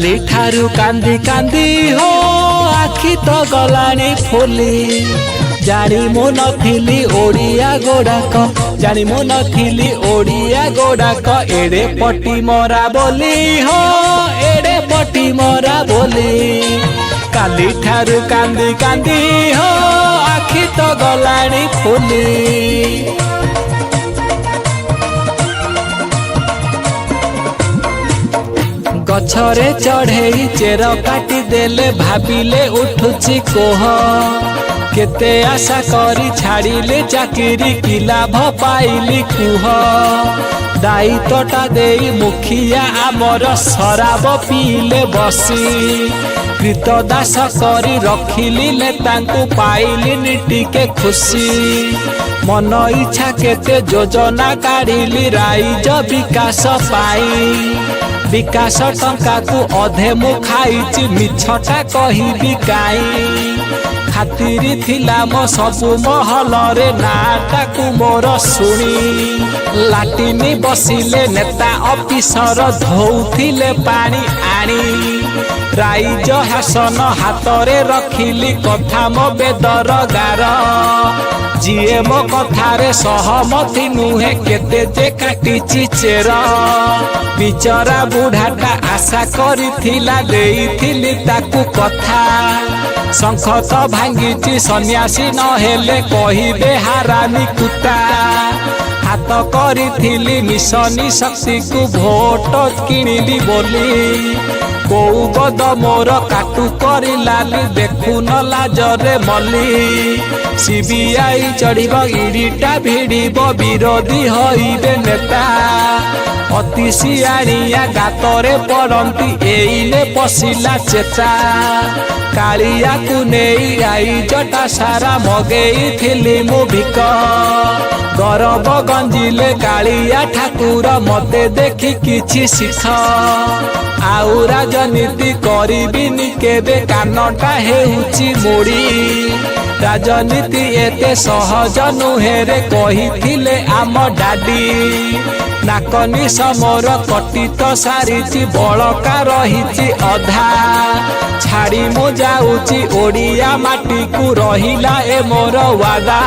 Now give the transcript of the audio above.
काली ठारू कांदी कांदी हो आखि तो गलानी फुली जानी मु नथिली ओडिया गोडाक जानी मु नथिली ओडिया गोडाक एड़े पटी मरा बोली हो एड़े पटी मरा बोली काली ठारू कांदी कांदी हो आखि तो गलानी फुली गछरे चढ़े चेर काटी देले भाबिले उठुची कोह केते आशा करी छाड़िले चाकरी कि लाभ पाइली कुह दायित्वटा देई मुखिया आमर शराब पीले बसी कृतदास करी रखिली नेतांकु पाइली निटिके खुशी मन इच्छा केते योजना काढ़िली राइज विकास पाई विकास टंका को अधे मु खाइची मिछटा कहिबी काई खातिरी थिला मो सबु महल रे नाटा को मोर सुनी लाटिनी बसिले नेता ऑफिसर धौथिले पानी आनी राइज हासन हातरे रखिली कथा मो बेदर गार जीए मो कथारे सहमति नुहे केते जे काटिची चेर बिचरा बुढ़ाटा आशा करिथिला देइथिली ताकू कथा शंख तो भांगी सन्यासी न हेले कहिबे हारामी कुत्ता हाथ करिथिली मिशनी शक्ति को भोट किनिली बोली कौ गद मोर काटू करी लाली देखु न लाजरे मली सीबीआई चढ़िब इडीटा भिड़ब विरोधी हईबे नेता अति सियाणिया गातरे पड़ती एइने पशिला चेता कालिया को नहीं आई जटा सारा मगेई थिली मु भिक गरब गंजिले कालिया ठाकुर मते देखी किछि शिख आउ राजनीति करिबिनी केबे कानटा हेउची मोड़ी राजनीति एते सहज नुहे रे कहिथिले आम डाडी नाकनी समोर कटित सारिची बलका रहिची अधा छाड़ी मु जाऊची ओडिया माटी को रहिला ए मोर वादा।